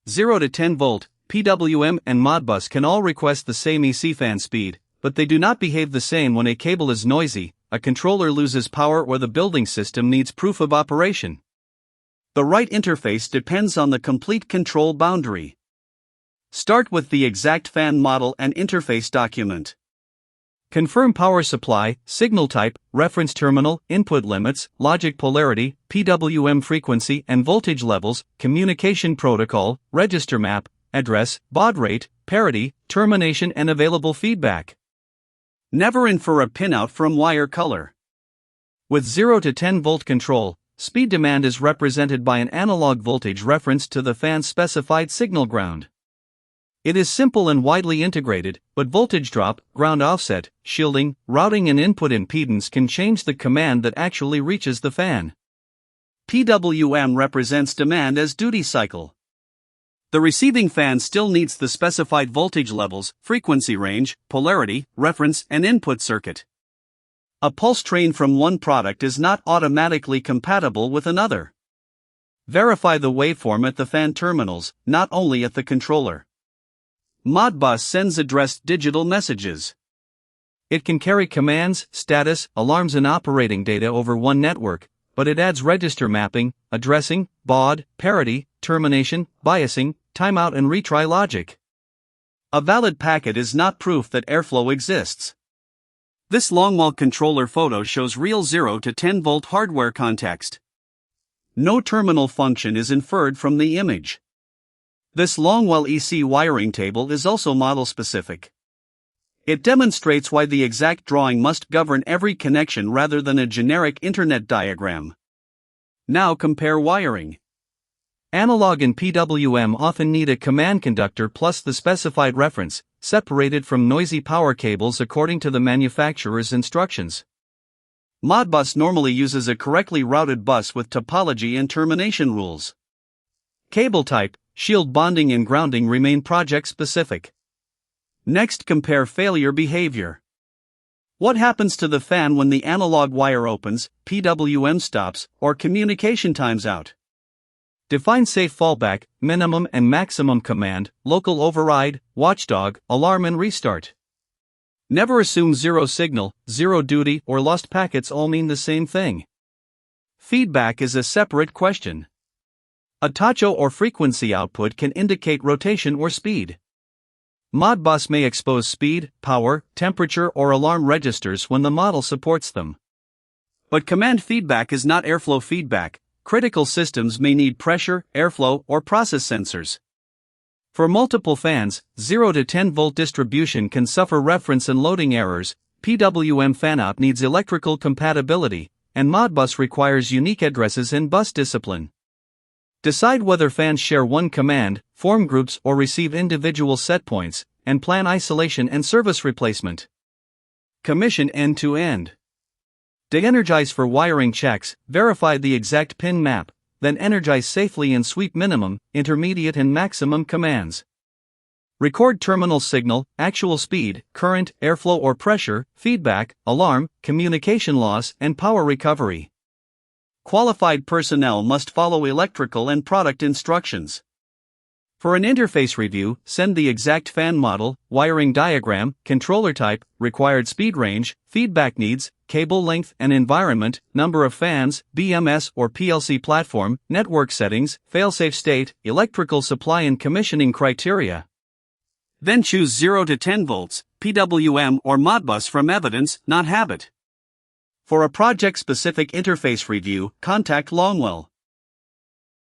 0 to 10 volt, PWM and Modbus can all request the same AC fan speed, but they do not behave the same when a cable is noisy, a controller loses power, or the building system needs proof of operation. The right interface depends on the complete control boundary. Start with the exact fan model and interface document. Confirm power supply, signal type, reference terminal, input limits, logic polarity, PWM frequency and voltage levels, communication protocol, register map, address, baud rate, parity, termination and available feedback. Never infer a pinout from wire color. With 0 to 10 volt control, speed demand is represented by an analog voltage reference to the fan's specified signal ground. It is simple and widely integrated, but voltage drop, ground offset, shielding, routing and input impedance can change the command that actually reaches the fan. PWM represents demand as duty cycle. The receiving fan still needs the specified voltage levels, frequency range, polarity, reference and input circuit. A pulse train from one product is not automatically compatible with another. Verify the waveform at the fan terminals, not only at the controller. Modbus sends addressed digital messages. It can carry commands, status, alarms and operating data over one network, but it adds register mapping, addressing, baud, parity, termination, biasing, timeout and retry logic. A valid packet is not proof that airflow exists. This Longwell controller photo shows real 0 to 10 volt hardware context. No terminal function is inferred from the image. This Longwell EC wiring table is also model-specific. It demonstrates why the exact drawing must govern every connection rather than a generic internet diagram. Now compare wiring. Analog and PWM often need a command conductor plus the specified reference, separated from noisy power cables according to the manufacturer's instructions. Modbus normally uses a correctly routed bus with topology and termination rules. Cable type, shield bonding and grounding remain project-specific. Next, compare failure behavior. What happens to the fan when the analog wire opens, PWM stops, or communication times out? Define safe fallback, minimum and maximum command, local override, watchdog, alarm and restart. Never assume zero signal, zero duty or lost packets all mean the same thing. Feedback is a separate question. A tacho or frequency output can indicate rotation or speed. Modbus may expose speed, power, temperature or alarm registers when the model supports them. But command feedback is not airflow feedback. Critical systems may need pressure, airflow, or process sensors. For multiple fans, 0 to 10 volt distribution can suffer reference and loading errors. PWM fanout needs electrical compatibility, and Modbus requires unique addresses and bus discipline. Decide whether fans share one command, form groups, or receive individual setpoints, and plan isolation and service replacement. Commission end-to-end. De-energize for wiring checks, verify the exact pin map, then energize safely and sweep minimum, intermediate and maximum commands. Record terminal signal, actual speed, current, airflow or pressure, feedback, alarm, communication loss, and power recovery. Qualified personnel must follow electrical and product instructions. For an interface review, send the exact fan model, wiring diagram, controller type, required speed range, feedback needs, cable length and environment, number of fans, BMS or PLC platform, network settings, failsafe state, electrical supply and commissioning criteria. Then choose 0 to 10 volts, PWM or Modbus from evidence, not habit. For a project-specific interface review, contact Longwell.